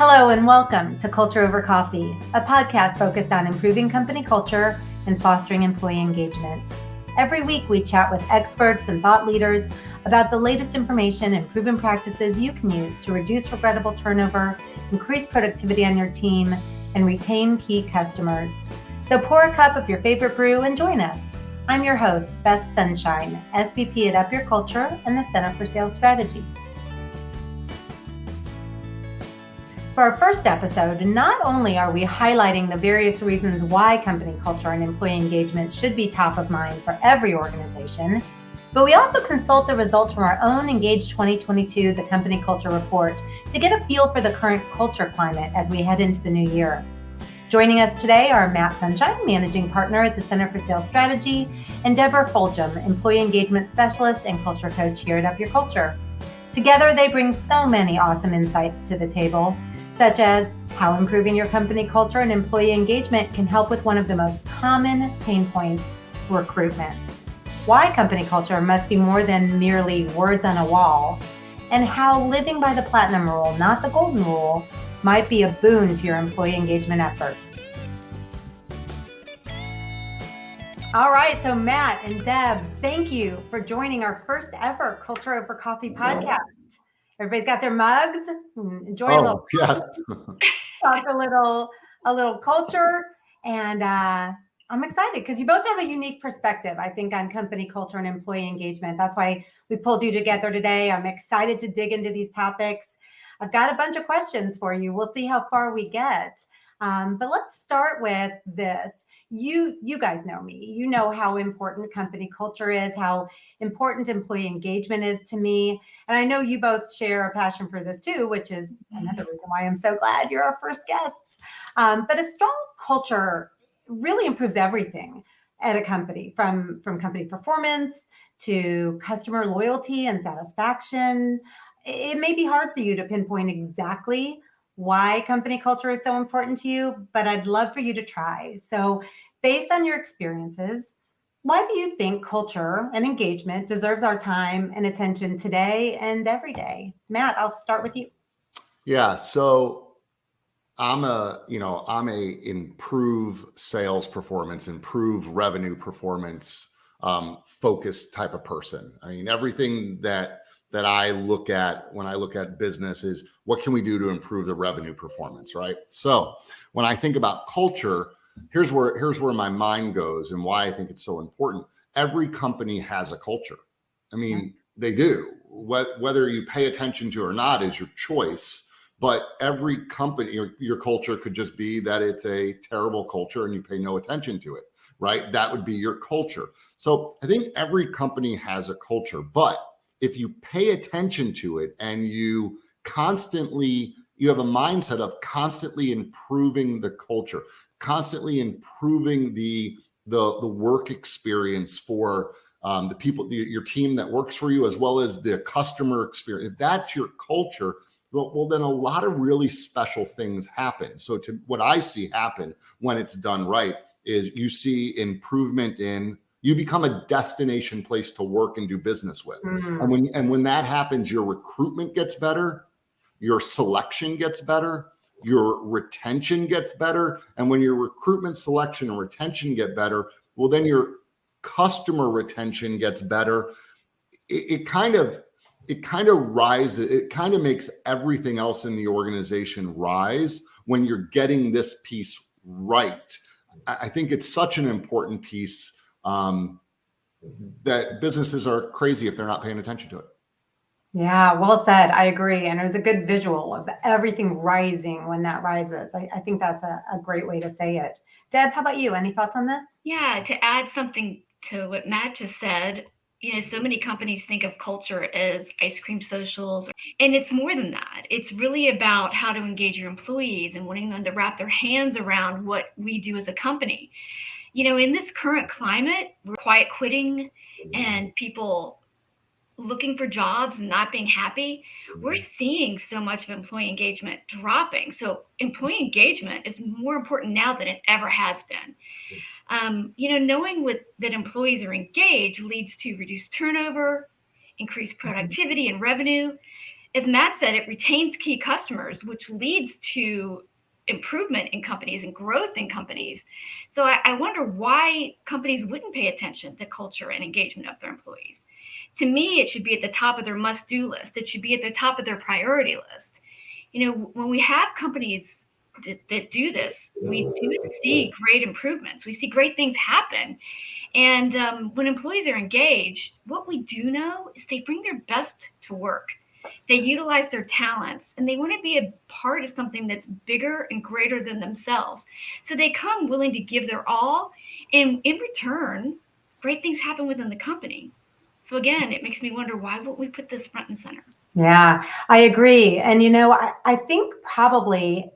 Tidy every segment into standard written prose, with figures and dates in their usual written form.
Hello and welcome to Culture Over Coffee, a podcast focused on improving company culture and fostering employee engagement. Every week we chat with experts and thought leaders about the latest information and proven practices you can use to reduce regrettable turnover, increase productivity on your team, and retain key customers. So pour a cup of your favorite brew and join us. I'm your host, Beth Sunshine, SVP at Up Your Culture and the Center for Sales Strategy. For our first episode, not only are we highlighting the various reasons why company culture and employee engagement should be top of mind for every organization, but we also consult the results from our own Engage 2022, the Company Culture Report, to get a feel for the current culture climate as we head into the new year. Joining us today are Matt Sunshine, Managing Partner at the Center for Sales Strategy, and Deborah Fulghum, Employee Engagement Specialist and Culture Coach here at Up Your Culture. Together, they bring so many awesome insights to the table, such as how improving your company culture and employee engagement can help with one of the most common pain points, recruitment. Why company culture must be more than merely words on a wall, and how living by the platinum rule, not the golden rule, might be a boon to your employee engagement efforts. All right, so Matt and Deb, thank you for joining our first ever Culture Over Coffee podcast. Everybody's got their mugs. Enjoy a little. Yes. Talk a little culture, and I'm excited because you both have a unique perspective, I think, on company culture and employee engagement. That's why we pulled you together today. I'm excited to dig into these topics. I've got a bunch of questions for you. We'll see how far we get. But let's start with this. You guys know me. You know how important company culture is, how important employee engagement is to me. And I know you both share a passion for this too, which is another reason why I'm so glad you're our first guests. But a strong culture really improves everything at a company, from company performance to customer loyalty and satisfaction. It may be hard for you to pinpoint exactly why company culture is so important to you, but I'd love for you to try. So based on your experiences, why do you think culture and engagement deserves our time and attention today and every day? Matt, I'll start with you. Yeah. So I'm a improve sales performance, improve revenue performance, focused type of person. I mean, everything that I look at when I look at business is what can we do to improve the revenue performance, right? So when I think about culture, here's where my mind goes and why I think it's so important. Every company has a culture. I mean, they do. Whether you pay attention to or not is your choice. But every company, your culture could just be that it's a terrible culture and you pay no attention to it, right? That would be your culture. So I think every company has a culture, but if you pay attention to it and you have a mindset of constantly improving the culture, constantly improving the work experience for the people, your team that works for you, as well as the customer experience. If that's your culture, well, then a lot of really special things happen. So what I see happen when it's done right is you see improvement you become a destination place to work and do business with. Mm-hmm. And when that happens, your recruitment gets better, your selection gets better, your retention gets better. And when your recruitment, selection, and retention get better, well, then your customer retention gets better. It kind of rises. It kind of makes everything else in the organization rise when you're getting this piece right. I think it's such an important piece that businesses are crazy if they're not paying attention to it. Yeah, well said. I agree. And it was a good visual of everything rising when that rises. I think that's a great way to say it. Deb, how about you? Any thoughts on this? Yeah, to add something to what Matt just said, so many companies think of culture as ice cream socials, and it's more than that. It's really about how to engage your employees and wanting them to wrap their hands around what we do as a company. In this current climate, we're quiet quitting and people looking for jobs and not being happy. We're seeing so much of employee engagement dropping. So employee engagement is more important now than it ever has been. Knowing that employees are engaged leads to reduced turnover, increased productivity and revenue. as Matt said, it retains key customers, which leads to improvement in companies and growth in companies. So I wonder why companies wouldn't pay attention to culture and engagement of their employees. To me, it should be at the top of their must-do list. It should be at the top of their priority list. When we have companies that do this, we do see great improvements. We see great things happen. And when employees are engaged, what we do know is they bring their best to work. They utilize their talents, and they want to be a part of something that's bigger and greater than themselves. So they come willing to give their all, and in return, great things happen within the company. So again, it makes me wonder, why won't we put this front and center? Yeah, I agree. And, I think probably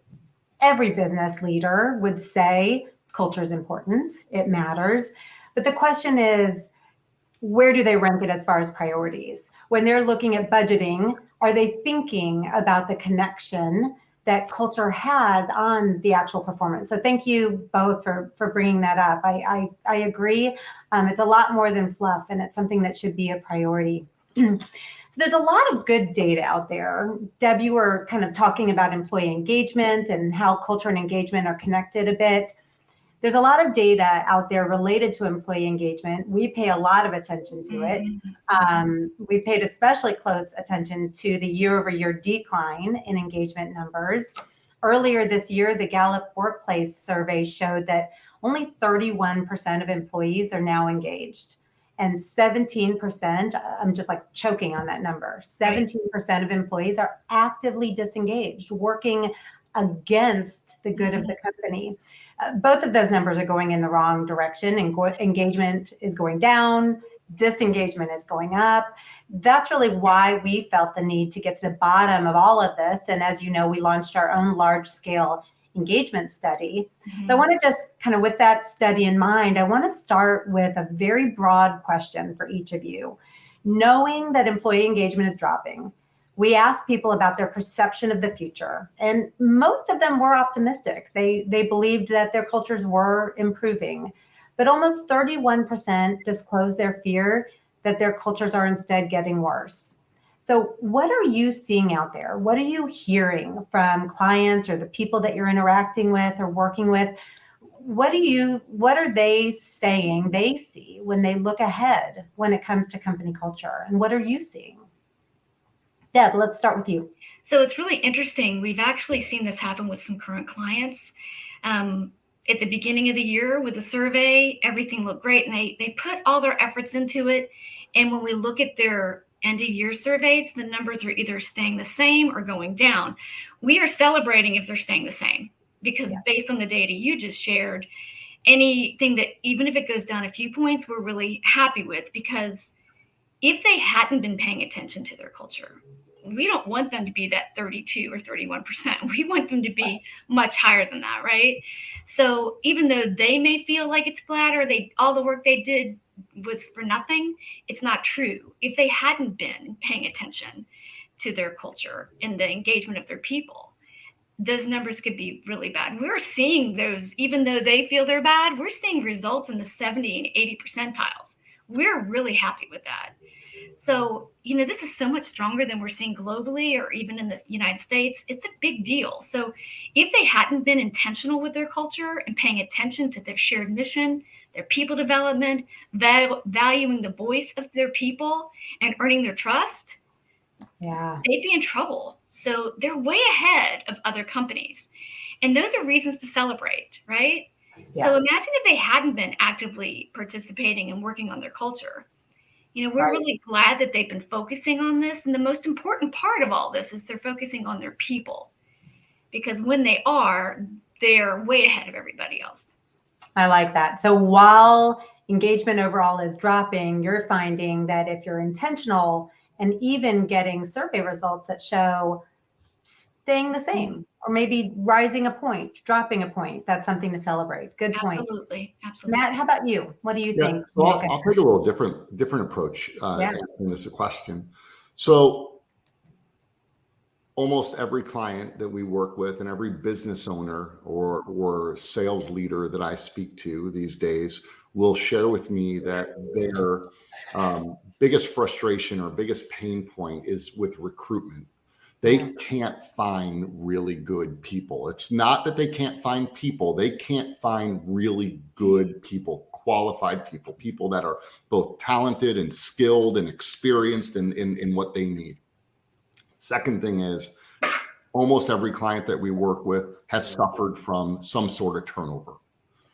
every business leader would say culture is important. It matters. But the question is, where do they rank it as far as priorities? When they're looking at budgeting, are they thinking about the connection that culture has on the actual performance? So thank you both for bringing that up. I agree. It's a lot more than fluff, and it's something that should be a priority. So there's a lot of good data out there. Deb, you were kind of talking about employee engagement and how culture and engagement are connected a bit. There's a lot of data out there related to employee engagement. We pay a lot of attention to it. We paid especially close attention to the year-over-year decline in engagement numbers. Earlier this year, the Gallup Workplace Survey showed that only 31% of employees are now engaged. And 17%, I'm just like choking on that number, 17% of employees are actively disengaged, working against the good of the company. Both of those numbers are going in the wrong direction, and engagement is going down, disengagement is going up. That's really why we felt the need to get to the bottom of all of this. And as you know, we launched our own large-scale engagement study. So I want to just kind of, with that study in mind, I want to start with a very broad question for each of you. Knowing that employee engagement is dropping, we asked people about their perception of the future, and most of them were optimistic. They believed that their cultures were improving, but almost 31% disclosed their fear that their cultures are instead getting worse. So what are you seeing out there? What are you hearing from clients or the people that you're interacting with or working with? What are they saying they see when they look ahead when it comes to company culture? And what are you seeing? Deb, let's start with you. So it's really interesting. We've actually seen this happen with some current clients. At the beginning of the year with the survey, everything looked great, and they put all their efforts into it. And when we look at their end of year surveys, the numbers are either staying the same or going down. We are celebrating if they're staying the same, because based on the data you just shared, anything that, even if it goes down a few points, we're really happy with, because if they hadn't been paying attention to their culture, we don't want them to be that 32 or 31%. We want them to be much higher than that, right? So even though they may feel like it's flat, or all the work they did was for nothing, it's not true. If they hadn't been paying attention to their culture and the engagement of their people, those numbers could be really bad. We're seeing those, even though they feel they're bad, we're seeing results in the 70 and 80 percentiles. We're really happy with that. So, this is so much stronger than we're seeing globally or even in the United States. It's a big deal. So if they hadn't been intentional with their culture and paying attention to their shared mission, their people development, valuing the voice of their people and earning their trust, they'd be in trouble. So they're way ahead of other companies. And those are reasons to celebrate, right? Yeah. So imagine if they hadn't been actively participating and working on their culture. We're really glad that they've been focusing on this. And the most important part of all this is they're focusing on their people, because when they are, they're way ahead of everybody else. I like that. So while engagement overall is dropping, you're finding that if you're intentional and even getting survey results that show staying the same, or maybe rising a point, dropping a point, that's something to celebrate. Good point. Absolutely. Matt, how about you? What do you think? So I'll take a little different approach answering this question. So almost every client that we work with and every business owner or sales leader that I speak to these days will share with me that their biggest frustration or biggest pain point is with recruitment. They can't find really good people. It's not that they can't find people. They can't find really good people, qualified people, people that are both talented and skilled and experienced in what they need. Second thing is, almost every client that we work with has suffered from some sort of turnover.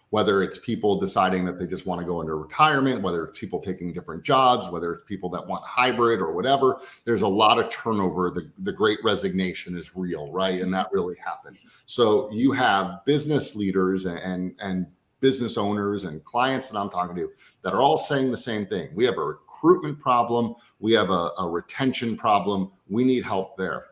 Whether it's people deciding that they just want to go into retirement, whether it's people taking different jobs, whether it's people that want hybrid or whatever, there's a lot of turnover. The great resignation is real, right? And that really happened. So you have business leaders and business owners and clients that I'm talking to that are all saying the same thing. We have a recruitment problem. We have a retention problem. We need help there.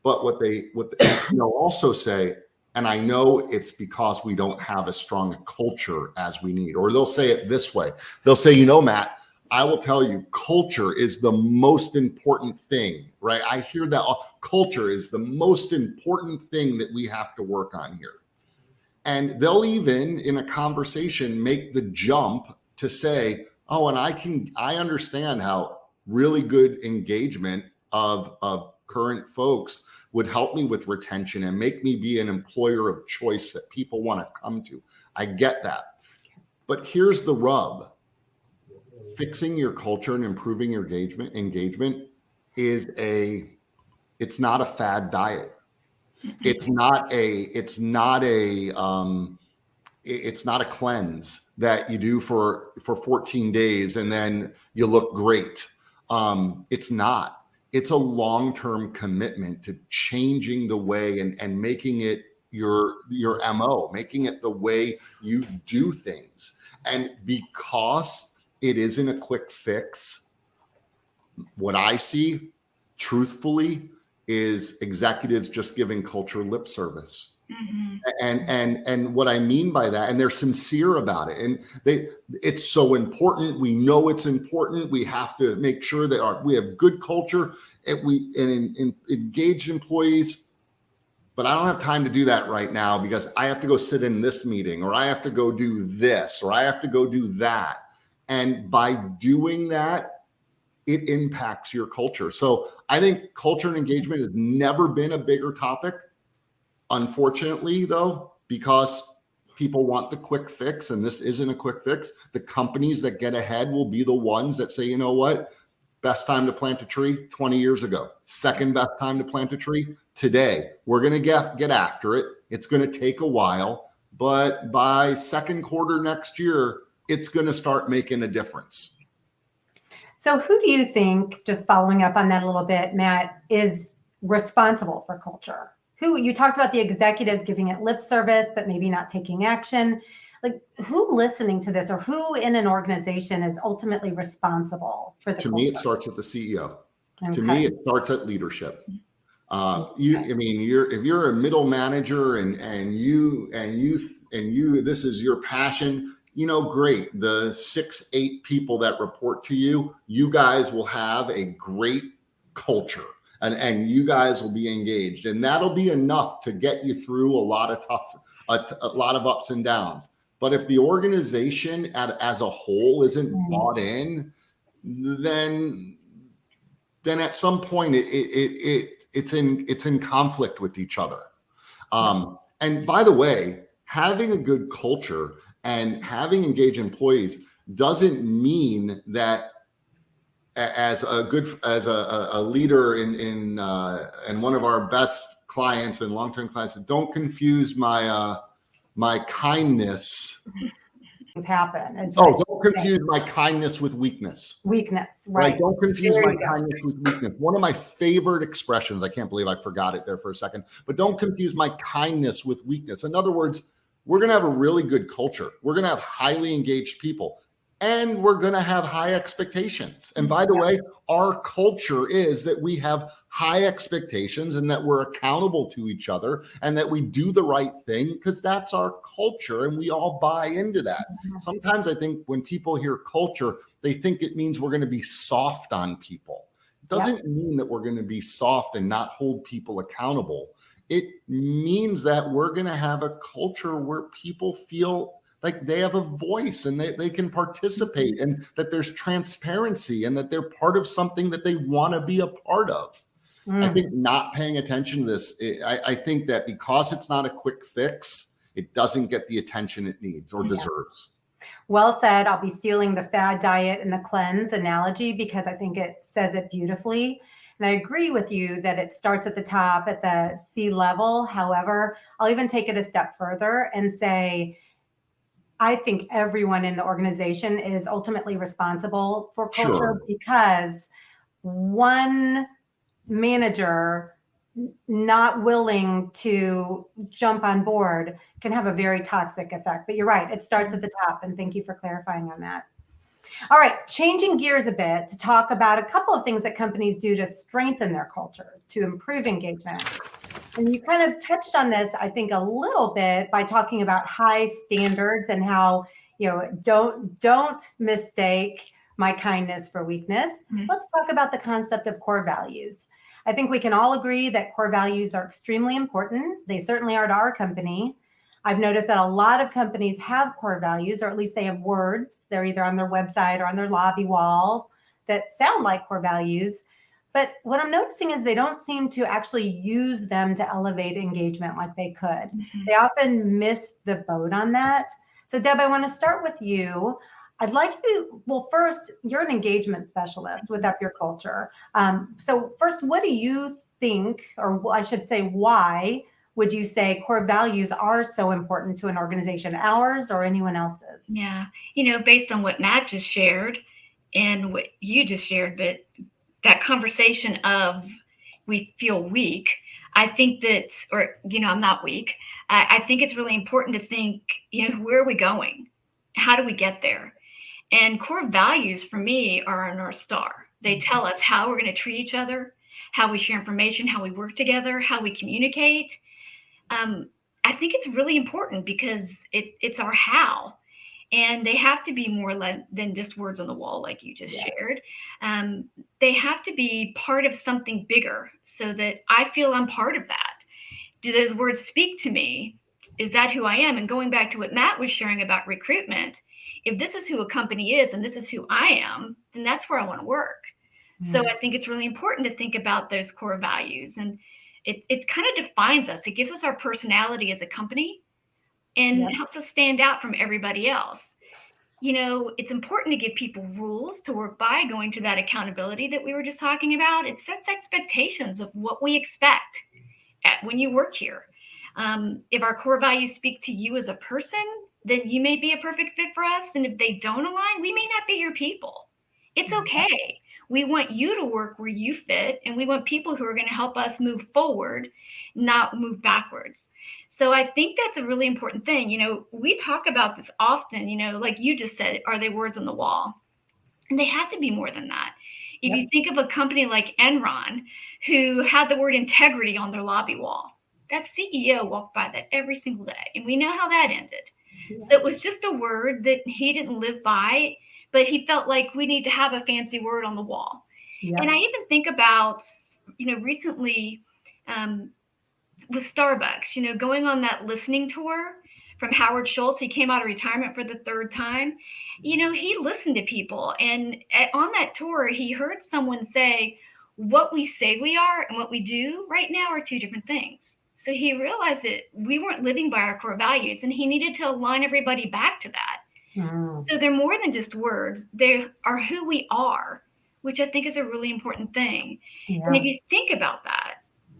But what they'll also say, and I know it's because we don't have as strong a culture as we need. Or they'll say it this way. They'll say, Matt, I will tell you, culture is the most important thing, right? I hear that culture is the most important thing that we have to work on here. And they'll even, in a conversation, make the jump to say, oh, and I understand how really good engagement of current folks would help me with retention and make me be an employer of choice that people want to come to. I get that. But here's the rub. Fixing your culture and improving your engagement it's not a fad diet. It's not a cleanse that you do for 14 days and then you look great. It's not. It's a long-term commitment to changing the way and making it your MO, making it the way you do things. And because it isn't a quick fix, what I see, truthfully, is executives just giving culture lip service. Mm-hmm. And what I mean by that, and they're sincere about it, and it's so important. We know it's important. We have to make sure that we have good culture and engaged employees. But I don't have time to do that right now because I have to go sit in this meeting, or I have to go do this, or I have to go do that. And by doing that, it impacts your culture. So I think culture and engagement has never been a bigger topic. Unfortunately, though, because people want the quick fix, and this isn't a quick fix, the companies that get ahead will be the ones that say, you know what? Best time to plant a tree 20 years ago. Second best time to plant a tree today. We're going to get after it. It's going to take a while, but by second quarter next year, it's going to start making a difference. So who do you think, just following up on that a little bit, Matt, is responsible for culture? Who, you talked about the executives giving it lip service, but maybe not taking action. Like, who listening to this, or who in an organization is ultimately responsible for the culture? To me, it starts at the CEO. Okay. To me, it starts at leadership. If you're a middle manager and this is your passion, great. The 6-8 people that report to you, you guys will have a great culture. And you guys will be engaged, and that'll be enough to get you through a lot of ups and downs. But if the organization as a whole isn't bought in, then at some point it's in conflict with each other. And by the way, having a good culture and having engaged employees doesn't mean that as a leader in one of our best clients and long-term clients, don't confuse my kindness. Things happen. Don't confuse my kindness with weakness. Weakness, right? Don't confuse my kindness with weakness. One of my favorite expressions, I can't believe I forgot it there for a second, but don't confuse my kindness with weakness. In other words, we're going to have a really good culture. We're going to have highly engaged people. And we're going to have high expectations. And by the way, our culture is that we have high expectations and that we're accountable to each other and that we do the right thing because that's our culture and we all buy into that. Sometimes I think when people hear culture, they think it means we're going to be soft on people. It doesn't mean that we're going to be soft and not hold people accountable. It means that we're going to have a culture where people feel like they have a voice and they can participate and that there's transparency and that they're part of something that they want to be a part of. I think not paying attention to this, I think that because it's not a quick fix, it doesn't get the attention it needs or deserves. Well said. I'll be stealing the fad diet and the cleanse analogy because I think it says it beautifully. And I agree with you that it starts at the top at the C level. However, I'll even take it a step further and say, I think everyone in the organization is ultimately responsible for culture because one manager not willing to jump on board can have a very toxic effect. But you're right, it starts at the top. And thank you for clarifying on that. All right, changing gears a bit to talk about a couple of things that companies do to strengthen their cultures, to improve engagement. And you kind of touched on this, I think, a little bit by talking about high standards and how, don't mistake my kindness for weakness. Let's talk about the concept of core values. I think we can all agree that core values are extremely important. They certainly are to our company. I've noticed that a lot of companies have core values, or at least they have words. They're either on their website or on their lobby walls that sound like core values. But what I'm noticing is they don't seem to actually use them to elevate engagement like they could. They often miss the boat on that. So Deb, I want to start with you. I'd like you, well, first, you're an engagement specialist with Up Your Culture. So first, what do you think, or I should say, why would you say core values are so important to an organization, ours or anyone else's? Yeah, based on what Matt just shared and what you just shared, but that conversation of we feel weak, I think that, or, I'm not weak. I think it's really important to think, where are we going? How do we get there? And core values for me are our North Star. They tell us how we're going to treat each other, how we share information, how we work together, how we communicate. I think it's really important because it's our how. And they have to be more than just words on the wall, like you just shared. They have to be part of something bigger so that I feel I'm part of that. Do those words speak to me? Is that who I am? And going back to what Matt was sharing about recruitment, if this is who a company is and this is who I am, then that's where I want to work. So I think it's really important to think about those core values. And it kind of defines us. It gives us our personality as a company and helps us stand out from everybody else. It's important to give people rules to work by, going to that accountability that we were just talking about. It sets expectations of what we expect when you work here. If our core values speak to you as a person, then you may be a perfect fit for us. And if they don't align, we may not be your people. It's okay. We want you to work where you fit, and we want people who are going to help us move forward, not move backwards. So I think that's a really important thing. We talk about this often, like you just said, are they words on the wall? And they have to be more than that. If you think of a company like Enron, who had the word integrity on their lobby wall, that CEO walked by that every single day. And we know how that ended. So it was just a word that he didn't live by, but he felt like we need to have a fancy word on the wall. And I even think about, recently with Starbucks, going on that listening tour from Howard Schultz. He came out of retirement for the third time. He listened to people. And on that tour, he heard someone say, what we say we are and what we do right now are two different things. So he realized that we weren't living by our core values, and he needed to align everybody back to that. So they're more than just words. They are who we are, which I think is a really important thing. And if you think about that,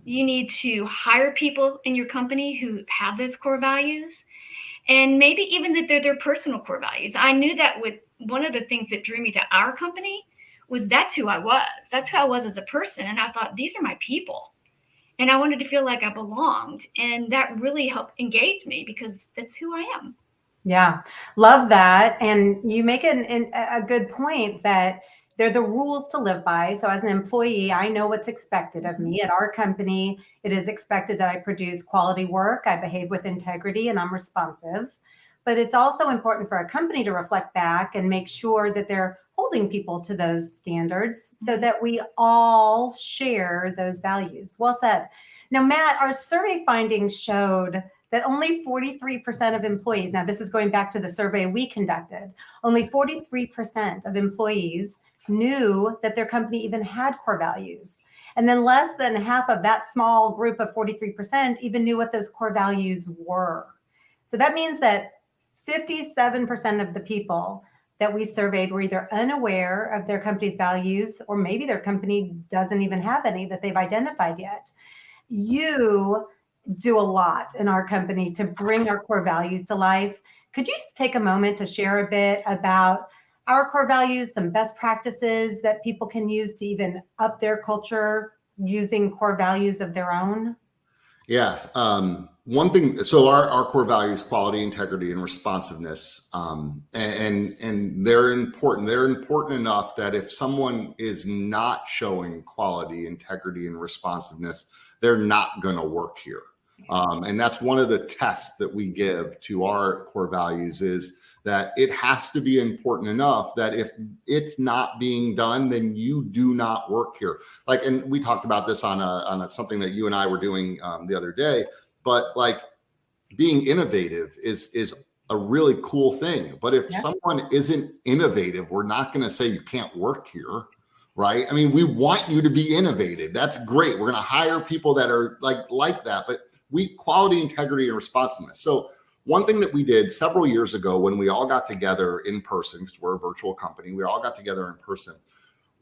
you need to hire people in your company who have those core values, and maybe even that they're their personal core values. I knew that with one of the things that drew me to our company was that's who I was. That's who I was as a person. And I thought, these are my people. And I wanted to feel like I belonged. And that really helped engage me because that's who I am. Yeah, love that. And you make a good point that they're the rules to live by. So as an employee, I know what's expected of me. At our company, it is expected that I produce quality work, I behave with integrity, and I'm responsive. But it's also important for a company to reflect back and make sure that they're holding people to those standards so that we all share those values. Well said. Now, Matt, our survey findings showed that only 43% of employees, now this is going back to the survey we conducted, only 43% of employees knew that their company even had core values. And then less than half of that small group of 43% even knew what those core values were. So that means that 57% of the people that we surveyed were either unaware of their company's values, or maybe their company doesn't even have any that they've identified yet. You do a lot in our company to bring our core values to life. Could you just take a moment to share a bit about our core values, some best practices that people can use to even up their culture using core values of their own? Yeah. One thing, so our core values, quality, integrity, and responsiveness, and they're important. They're important enough that if someone is not showing quality, integrity, and responsiveness, they're not going to work here. And that's one of the tests that we give to our core values, is that it has to be important enough that if it's not being done, then you do not work here. Like, and we talked about this on something that you and I were doing the other day, but like being innovative is a really cool thing. But if someone isn't innovative, we're not going to say you can't work here, right? I mean, we want you to be innovative. That's great. We're going to hire people that are like that, but quality, integrity, and responsiveness. So one thing that we did several years ago when we all got together in person, because we're a virtual company, we all got together in person.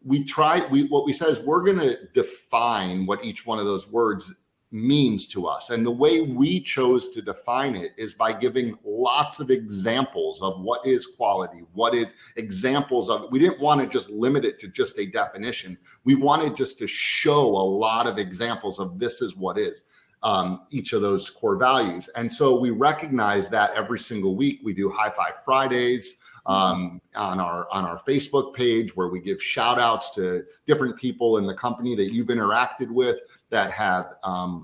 What we said is we're going to define what each one of those words means to us. And the way we chose to define it is by giving lots of examples of what is quality, what is examples of it. We didn't want to just limit it to just a definition. We wanted just to show a lot of examples of this is what is. Each of those core values. And so we recognize that every single week we do High Five Fridays on our Facebook page, where we give shout outs to different people in the company that you've interacted with that have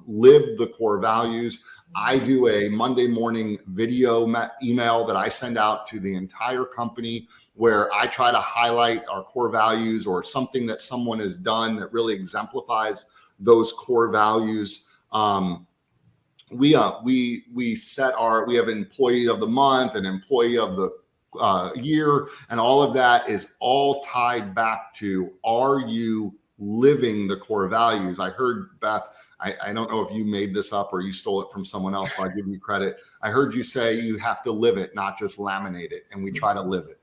lived the core values. I do a Monday morning video email that I send out to the entire company, where I try to highlight our core values or something that someone has done that really exemplifies those core values. We have employee of the month and employee of the year, and all of that is all tied back to, are you living the core values? I heard, Beth, I don't know if you made this up or you stole it from someone else, but I give you credit. I heard you say you have to live it, not just laminate it, and we try to live it.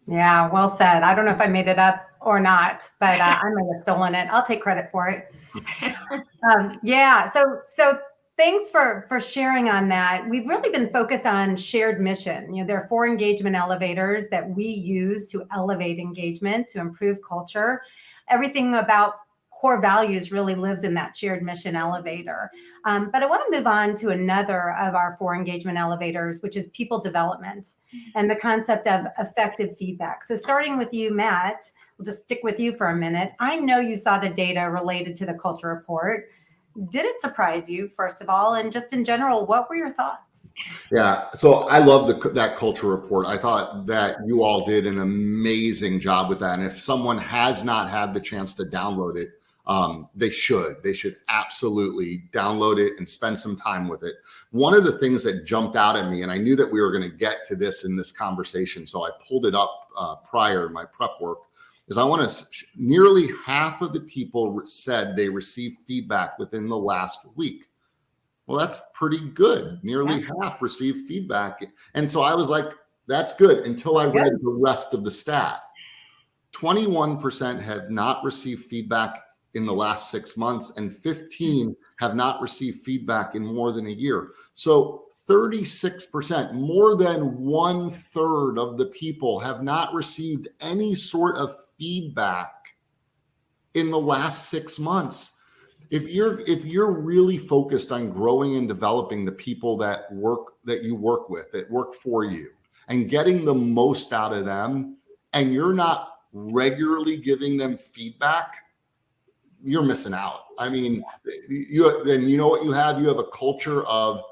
Yeah, well said. I don't know if I made it up or not, but I might have stolen it. I'll take credit for it. So thanks for sharing on that. We've really been focused on shared mission. There are 4 engagement elevators that we use to elevate engagement, to improve culture. Everything about core values really lives in that shared mission elevator. But I want to move on to another of our 4 engagement elevators, which is people development and the concept of effective feedback. So starting with you, Matt, we'll just stick with you for a minute. I know you saw the data related to the culture report. Did it surprise you, first of all? And just in general, what were your thoughts? Yeah, so I love that culture report. I thought that you all did an amazing job with that. And if someone has not had the chance to download it, they should absolutely download it and spend some time with it. One of the things that jumped out at me, and I knew that we were going to get to this in this conversation, so I pulled it up prior in my prep work, is nearly half of the people said they received feedback within the last week. Well, that's pretty good. Nearly half received feedback. And so I was like, that's good, until I read the rest of the stat. 21% have not received feedback in the last 6 months, and 15 have not received feedback in more than a year. So 36%, more than 1/3 of the people have not received any sort of feedback in the last 6 months. If you're really focused on growing and developing the people that you work with, that work for you, and getting the most out of them, and you're not regularly giving them feedback, you're missing out. I mean, you know what you have? You have a culture of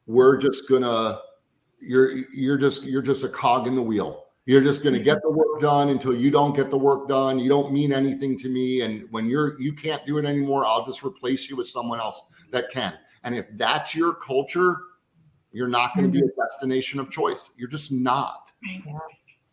you're just a cog in the wheel. You're just going to get the work done until you don't get the work done. You don't mean anything to me. And when you can't do it anymore, I'll just replace you with someone else that can. And if that's your culture, you're not going to be a destination of choice. You're just not. Yeah.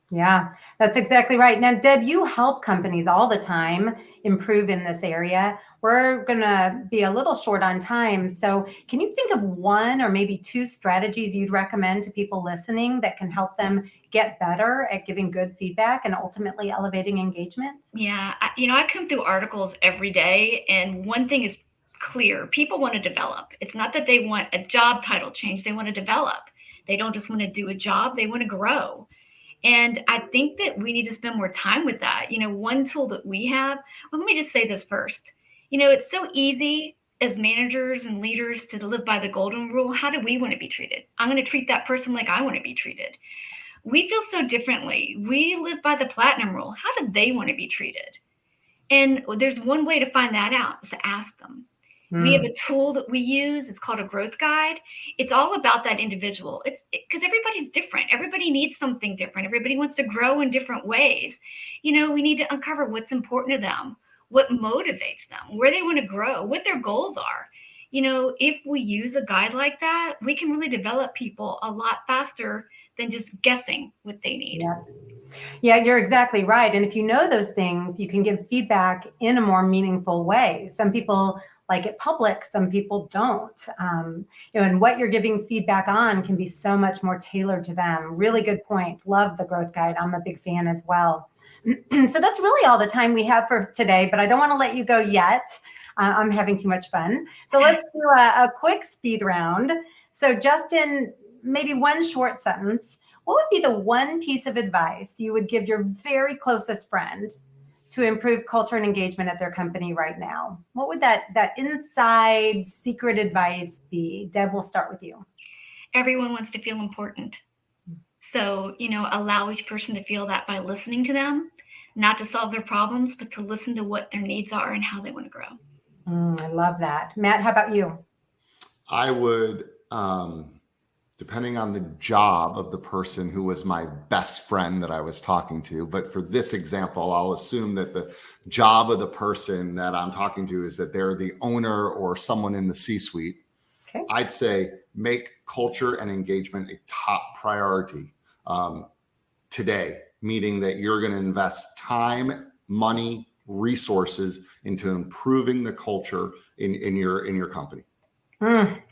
Yeah, that's exactly right. Now, Deb, you help companies all the time improve in this area. We're going to be a little short on time. So, can you think of one or maybe two strategies you'd recommend to people listening that can help them get better at giving good feedback and ultimately elevating engagement? Yeah, I come through articles every day, and one thing is clear. People want to develop. It's not that they want a job title change, they want to develop. They don't just want to do a job, they want to grow. And I think that we need to spend more time with that. One tool that we have, well, let me just say this first. It's so easy as managers and leaders to live by the golden rule. How do we want to be treated? I'm going to treat that person like I want to be treated. We feel so differently. We live by the platinum rule. How do they want to be treated? And there's one way to find that out is to ask them. We have a tool that we use. It's called a growth guide. It's all about that individual. It's because everybody's different. Everybody needs something different. Everybody wants to grow in different ways. We need to uncover what's important to them, what motivates them, where they want to grow, what their goals are. If we use a guide like that, we can really develop people a lot faster than just guessing what they need. Yeah, you're exactly right. And if you know those things, you can give feedback in a more meaningful way. Some people like it public, some people don't. And what you're giving feedback on can be so much more tailored to them. Really good point. Love the growth guide. I'm a big fan as well. So that's really all the time we have for today, but I don't want to let you go yet. I'm having too much fun. So let's do a quick speed round. So Justin, maybe one short sentence. What would be the one piece of advice you would give your very closest friend to improve culture and engagement at their company right now? What would that inside secret advice be? Deb, we'll start with you. Everyone wants to feel important. So, allow each person to feel that by listening to them, not to solve their problems, but to listen to what their needs are and how they want to grow. I love that. Matt, how about you? I would, depending on the job of the person who was my best friend that I was talking to. But for this example, I'll assume that the job of the person that I'm talking to is that they're the owner or someone in the C-suite. Okay. I'd say make culture and engagement a top priority today, meaning that you're going to invest time, money, resources into improving the culture in your company.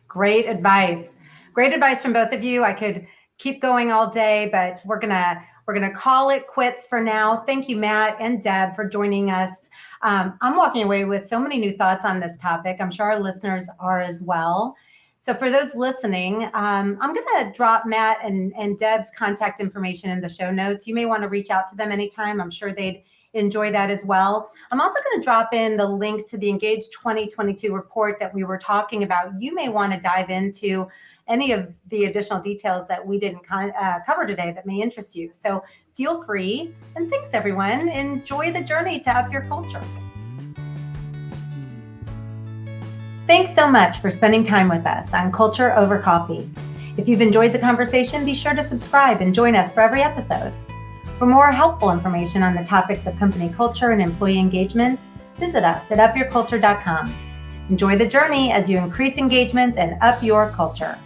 Great advice. Great advice from both of you. I could keep going all day, but we're gonna call it quits for now. Thank you, Matt and Deb, for joining us. I'm walking away with so many new thoughts on this topic. I'm sure our listeners are as well. So for those listening, I'm gonna drop Matt and Deb's contact information in the show notes. You may want to reach out to them anytime. I'm sure they'd enjoy that as well. I'm also going to drop in the link to the Engage 2022 report that we were talking about. You may want to dive into any of the additional details that we didn't cover today that may interest you. So feel free. And thanks, everyone. Enjoy the journey to up your culture. Thanks so much for spending time with us on Culture Over Coffee. If you've enjoyed the conversation, be sure to subscribe and join us for every episode. For more helpful information on the topics of company culture and employee engagement, visit us at upyourculture.com. Enjoy the journey as you increase engagement and up your culture.